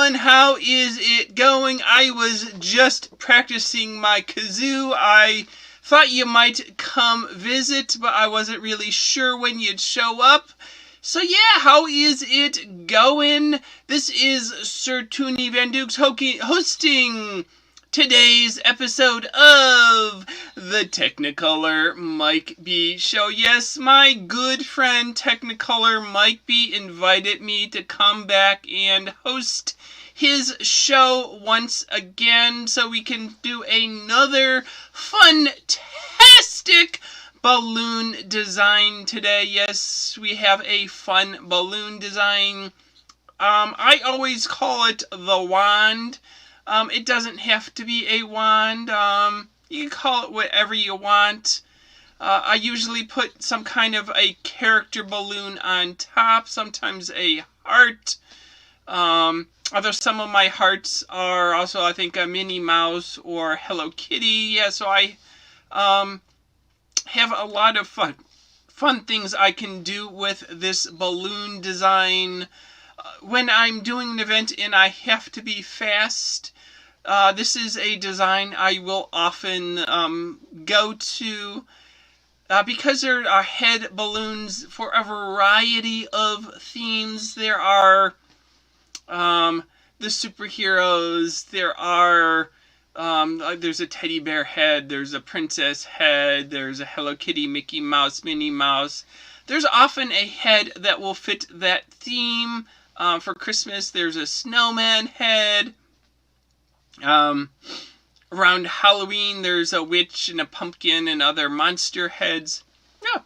everyone, how is it going? I was just practicing my kazoo. I thought you might come visit, but I wasn't really sure when you'd show up. So yeah, how is it going? This is Sir Toony Van Dukes hosting today's episode of the Technicolor Mike B Show. Yes, my good friend Technicolor Mike B invited me to come back and host his show once again so we can do another fantastic balloon design today. Yes, we have a fun balloon design. I always call it the wand. It doesn't have to be a wand. You can call it whatever you want. I usually put some kind of a character balloon on top, sometimes a heart. Although some of my hearts are also, I think, a Minnie Mouse or Hello Kitty. Yeah, so I have a lot of fun things I can do with this balloon design. When I'm doing an event and I have to be fast, this is a design I will often go to because there are head balloons for a variety of themes. There are the superheroes, there are there's a teddy bear head, there's a princess head, there's a Hello Kitty, Mickey Mouse, Minnie Mouse. There's often a head that will fit that theme. For Christmas, there's a snowman head. Around Halloween, there's a witch and a pumpkin and other monster heads. Yeah.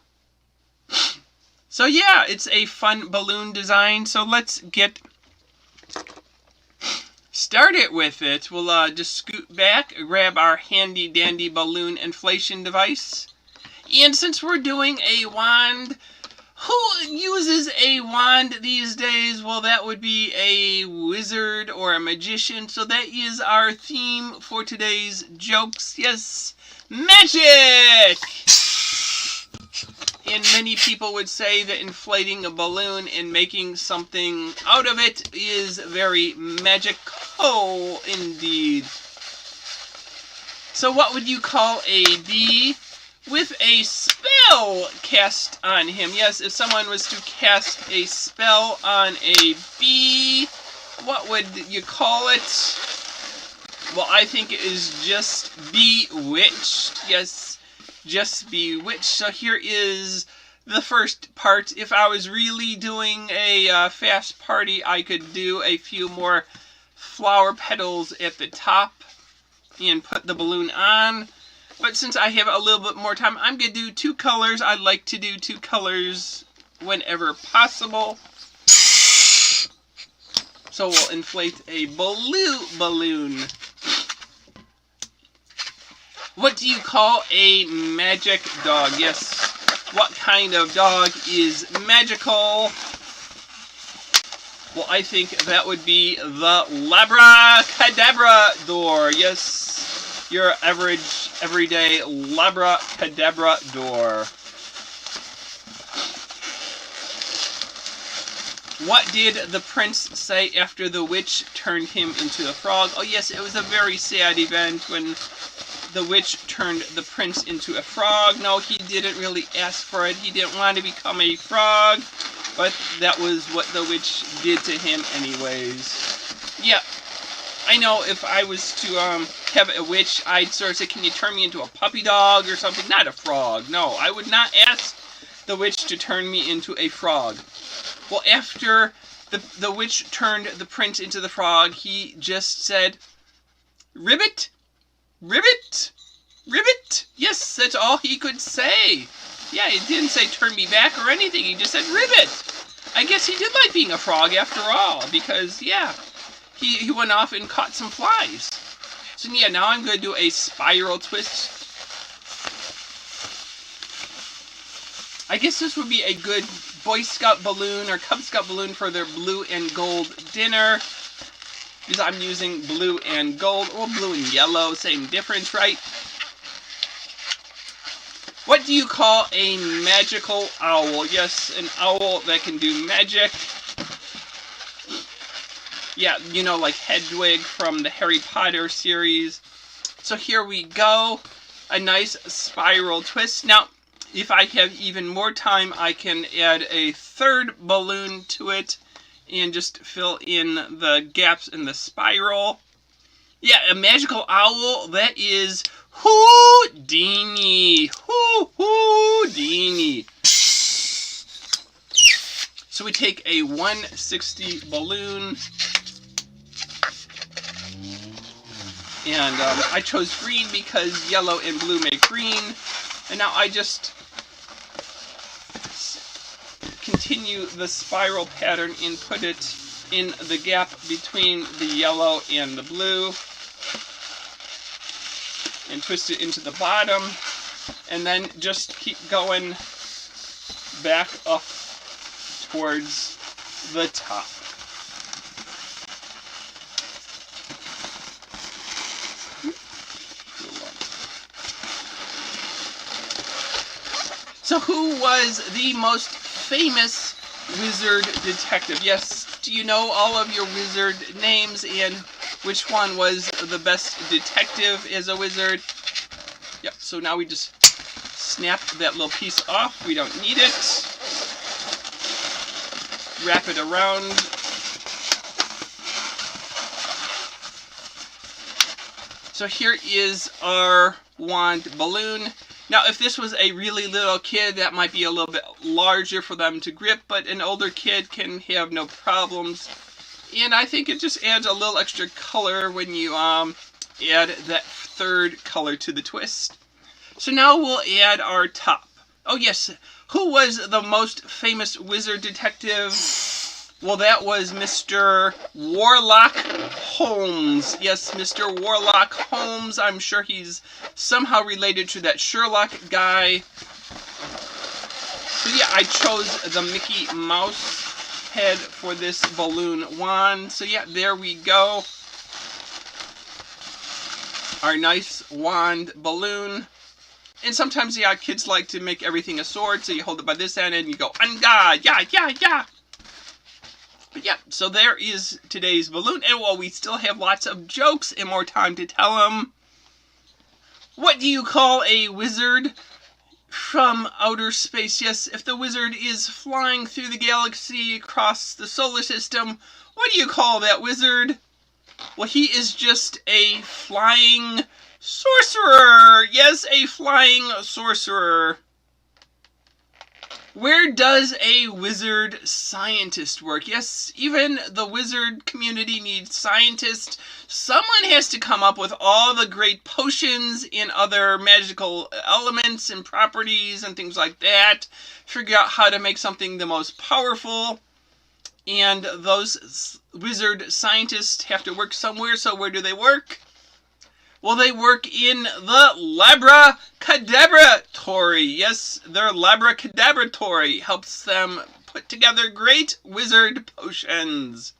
So yeah, it's a fun balloon design. So let's get started with it. We'll just scoot back, grab our handy dandy balloon inflation device. And since we're doing a wand, who uses a wand these days? Well, that would be a wizard or a magician. So that is our theme for today's jokes. Yes, magic! And many people would say that inflating a balloon and making something out of it is very magical indeed. So what would you call a bee with a spell cast on him? Yes, if someone was to cast a spell on a bee, what would you call it? Well, I think it is just bewitched. Yes, just bewitched. So here is the first part. If I was really doing a fast party, I could do a few more flower petals at the top and put the balloon on. But since I have a little bit more time, I'm going to do two colors. I like to do two colors whenever possible. So we'll inflate a blue balloon. What do you call a magic dog? Yes, what kind of dog is magical? Well, I think that would be the Labracadabrador. Yes, your average, everyday Labracadabrador. What did the prince say after the witch turned him into a frog? Oh yes, it was a very sad event when the witch turned the prince into a frog. No, he didn't really ask for it. He didn't want to become a frog, but that was what the witch did to him anyways. Yeah, I know if I was to have a witch, I'd sort of say, can you turn me into a puppy dog or something? Not a frog. No, I would not ask the witch to turn me into a frog. Well, after the witch turned the prince into the frog, he just said, "Ribbit, ribbit, ribbit." Yes, that's all he could say. Yeah, he didn't say turn me back or anything. He just said ribbit. I guess he did like being a frog after all, because, yeah, he went off and caught some flies. So, yeah, now I'm going to do a spiral twist. I guess this would be a good Boy Scout balloon or Cub Scout balloon for their blue and gold dinner. Because I'm using blue and gold, or blue and yellow, same difference, right? What do you call a magical owl? Yes, an owl that can do magic. Yeah, you know, like Hedwig from the Harry Potter series. So here we go. A nice spiral twist. Now, if I have even more time, I can add a third balloon to it and just fill in the gaps in the spiral. Yeah, a magical owl, that is Houdini. Houdini. So we take a 160 balloon, and I chose green because yellow and blue make green. And now I just continue the spiral pattern and put it in the gap between the yellow and the blue, and twist it into the bottom, and then just keep going back up towards the top. So who was the most famous wizard detective? Yes, do you know all of your wizard names and which one was the best detective as a wizard? Yep, so now we just snap that little piece off. We don't need it. Wrap it around. So here is our wand balloon. Now, if this was a really little kid, that might be a little bit larger for them to grip, but an older kid can have no problems. And I think it just adds a little extra color when you add that third color to the twist. So now we'll add our top. Oh yes, who was the most famous wizard detective? Well, that was Mr. Warlock Holmes. Yes, Mr. Warlock Holmes. I'm sure he's somehow related to that Sherlock guy. So yeah, I chose the Mickey Mouse head for this balloon wand. So yeah, there we go. Our nice wand balloon. And sometimes, yeah, kids like to make everything a sword, so you hold it by this end and you go, anga, yeah, yeah, yeah. But yeah, so there is today's balloon. And while we still have lots of jokes and more time to tell them, what do you call a wizard from outer space? Yes, if the wizard is flying through the galaxy across the solar system, what do you call that wizard? Well, he is just a flying sorcerer. Yes, a flying sorcerer. Where does a wizard scientist work? Yes, even the wizard community needs scientists. Someone has to come up with all the great potions and other magical elements and properties and things like that. Figure out how to make something the most powerful. And those wizard scientists have to work somewhere, so where do they work? Well, they work in the laboratory. Yes, their laboratory helps them put together great wizard potions.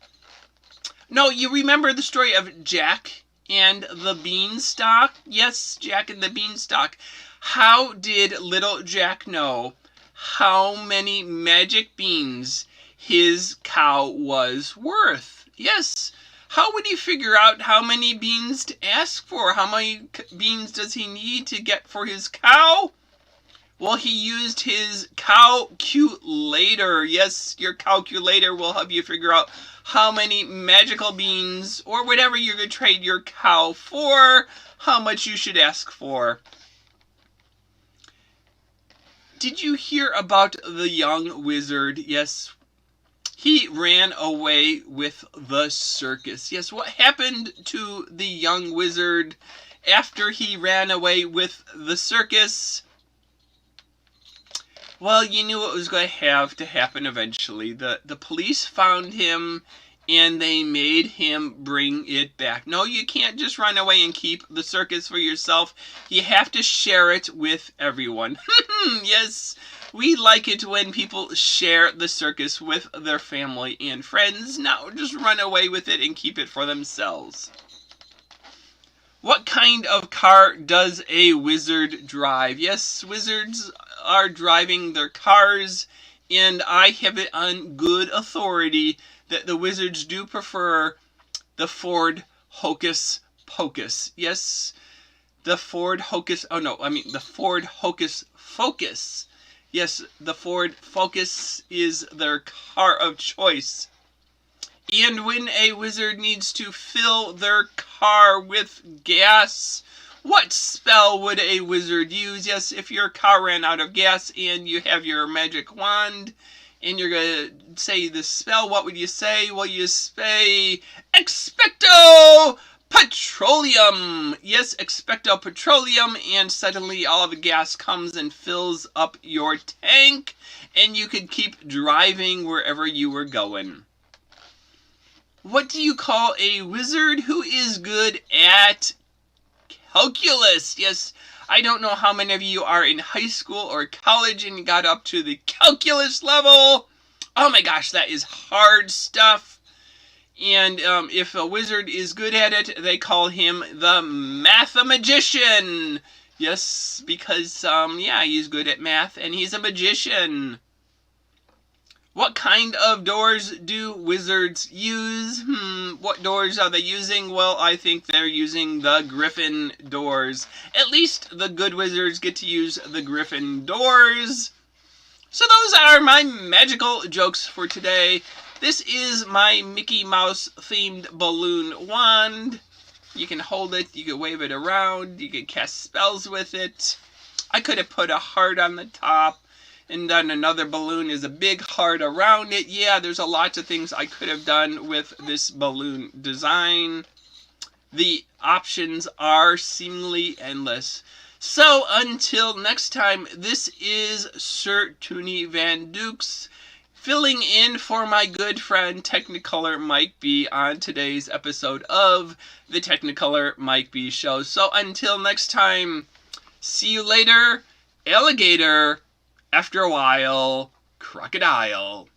No, you remember the story of Jack and the Beanstalk? Yes, Jack and the Beanstalk. How did little Jack know how many magic beans his cow was worth? Yes. How would he figure out how many beans to ask for? How many beans does he need to get for his cow? Well, he used his calculator. Yes, your calculator will help you figure out how many magical beans, or whatever you're going to trade your cow for, how much you should ask for. Did you hear about the young wizard? Yes, he ran away with the circus. Yes, what happened to the young wizard after he ran away with the circus? Well, you knew what was going to have to happen eventually. The police found him and they made him bring it back. No, you can't just run away and keep the circus for yourself. You have to share it with everyone. Yes. We like it when people share the circus with their family and friends. Now, just run away with it and keep it for themselves. What kind of car does a wizard drive? Yes, wizards are driving their cars, and I have it on good authority that the wizards do prefer the Ford Hocus Pocus. Yes, the Ford Hocus, the Ford Hocus Focus. Yes, the Ford Focus is their car of choice. And when a wizard needs to fill their car with gas, what spell would a wizard use? Yes, if your car ran out of gas and you have your magic wand and you're going to say the spell, what would you say? Well, you say, Expecto Petroleum! Yes, Expecto Petroleum, and suddenly all of the gas comes and fills up your tank, and you could keep driving wherever you were going. What do you call a wizard who is good at calculus? Yes, I don't know how many of you are in high school or college and got up to the calculus level. Oh my gosh, that is hard stuff. And if a wizard is good at it, they call him the Mathemagician. Yes, because, he's good at math and he's a magician. What kind of doors do wizards use? What doors are they using? Well, I think they're using the Griffin doors. At least the good wizards get to use the Griffin doors. So those are my magical jokes for today. This is my Mickey Mouse themed balloon wand. You can hold it, you can wave it around, you can cast spells with it. I could have put a heart on the top. And then another balloon is a big heart around it. Yeah, there's a lot of things I could have done with this balloon design. The options are seemingly endless. So until next time, this is Sir Toony Van Dukes filling in for my good friend Technicolor Mike B on today's episode of the Technicolor Mike B Show. So until next time, see you later, alligator. After a while, crocodile.